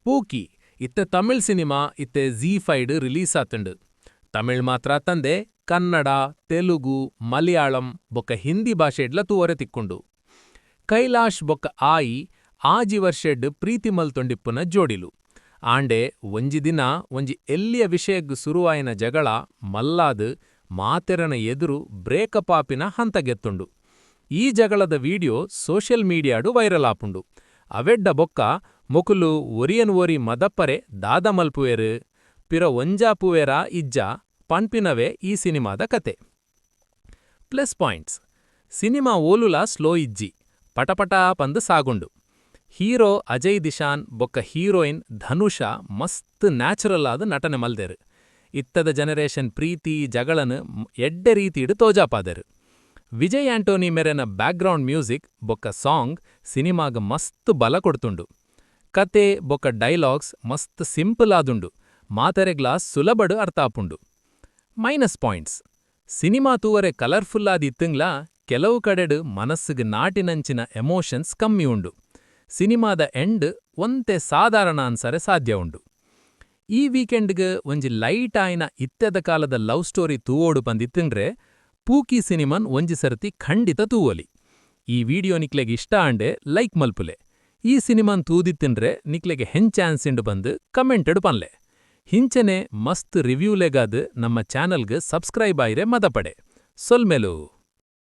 ಪೂಕಿ ಇತ್ತೆ ತಮಿಳ್ ಸಿನಿಮಾ ಇತ್ತೆ ಝೀ5 ರಿಲೀಸ್ ಆತಂಡು. ತಮಿಳ್ ಮಾತ್ರ ತಂದೆ ಕನ್ನಡ, ತೆಲುಗು, ಮಲಯಾಳಂ ಬೊಕ್ಕ ಹಿಂದಿ ಭಾಷೆಡ್ಲ ತೂವರೆ ತಿಕ್ಕೊಂಡು. ಕೈಲಾಶ್ ಬೊಕ್ಕ ಆಯಿ ಆಜಿ ವರ್ಷೆಡ್ ಪ್ರೀತಿ ಮಲ್ತೊಂಡಿಪ್ಪುನ ಜೋಡಿಲು. ಆಂಡೆ ಒಂಜಿ ದಿನ ಒಂಜಿ ಎಲ್ಲಿಯ ವಿಷಯಗ್ ಸುರುವಾಯಿನ ಜಗಳ ಮಲ್ಲಾದ್ ಮಾತೆರನ ಎದುರು ಬ್ರೇಕಪ್ ಆಪಿನ ಹಂತಗೆತ್ತುಂಡು. ಈ ಜಗಳದ ವಿಡಿಯೋ ಸೋಷಿಯಲ್ ಮೀಡಿಯಾಡು ವೈರಲ್ ಆಪುಂಡು. ಅವೆಡ್ಡ ಬೊಕ್ಕ ಮೊಕುಲು ಒರಿಯನ್ ಒರಿ ಮದಪ್ಪರೆ ದಾದ ಮಲ್ಪುವೆರು ಪಿರ ಒಂಜಾಪುವೆರ ಇಜ್ಜ ಪನ್ಪಿನವೇ ಈ ಸಿನಿಮಾದ ಕತೆ. ಪ್ಲಸ್ ಪಾಯಿಂಟ್ಸ್: ಸಿನಿಮಾ ಓಲುಲ ಸ್ಲೋ ಇಜ್ಜಿ ಪಟಪಟಾ ಪಂದ್ ಸಾಗುಂಡು. ಹೀರೋ ಅಜಯ್ ದಿಶಾನ್ ಬೊಕ್ಕ ಹೀರೋಯಿನ್ ಧನುಷಾ ಮಸ್ತ್ ನ್ಯಾಚುರಲ್ ಆದ ನಟನೆ ಮಲ್ದೆರು. ಇತ್ತದ ಜನರೇಷನ್ ಪ್ರೀತಿ ಜಗಳನ್ ಎಡ್ಡೆ ರೀತಿಡ್ ತೋಜಾಪಾದೆರು. ವಿಜಯ್ ಆಂಟೋನಿ ಮೆರೆನ ಬ್ಯಾಕ್ಗ್ರೌಂಡ್ ಮ್ಯೂಸಿಕ್ ಬೊಕ್ಕ ಸಾಂಗ್ ಸಿನಿಮಾಗ ಮಸ್ತ್ ಬಲ ಕೊಡ್ತುಂಡು. ಕತೆ ಬೊಕ್ಕ ಡೈಲಾಗ್ಸ್ ಮಸ್ತ್ ಸಿಂಪಲ್ ಆದುಂಡು, ಮಾತೆರೆಗ್ಲ ಸುಲಬಡು ಅರ್ಥಾಪುಂಡು. ಮೈನಸ್ ಪಾಯಿಂಟ್ಸ್: ಸಿನಿಮಾ ತೂವರೆ ಕಲರ್ಫುಲ್ ಆದಿತ್ತಂಗ್ಲ ಕೆಲವು ಕಡೆಡ್ ಮನಸ್ಸಿಗ್ ನಾಟಿನಂಚಿನ ಎಮೋಷನ್ಸ್ ಕಮ್ಮಿ ಉಂಡು. ಸಿನಿಮಾದ ಎಂಡ್ ಒಂತೆ ಸಾಧಾರಣ ಅನ್ಸರೆ ಸಾಧ್ಯ ಉಂಡು. ಈ ವೀಕೆಂಡ್ಗ್ ಒಂಜಿ ಲೈಟ್ ಆಯ್ನ ಇತ್ತೆದ ಕಾಲದ ಲವ್ ಸ್ಟೋರಿ ತೂವೋಡು ಬಂದಿತ್ತಂಗ್ರೆ ಪೂಕಿ ಸಿನಿಮನ್ ಒಂಜಿ ಸರ್ತಿ ಖಂಡಿತ ತೂವೊಲಿ. ಈ ವಿಡಿಯೋ ನಿಕ್ಲೆಗ್ ಇಷ್ಟ ಆಂಡೆ ಲೈಕ್ ಮಲ್ಪುಲೆ. ಈ ಸಿನಿಮಾನ್ ತೂದಿತ್ತಂಡ್ರೆ ನಿಕ್ಲೆಗೆ ಹೆಂಚಾನ್ಸಿಂಡು ಬಂದು ಕಮೆಂಟೆಡ್ ಪನ್ಲೆ. ಹಿಂಚನೆ ಮಸ್ತ್ ರಿವ್ಯೂಲೆಗಾದ್ ನಮ್ಮ ಚಾನಲ್ಗ್ ಸಬ್ಸ್ಕ್ರೈಬ್ ಆಯ್ರೆ ಮದಪಡೆ. ಸೊಲ್ಮೆಲು.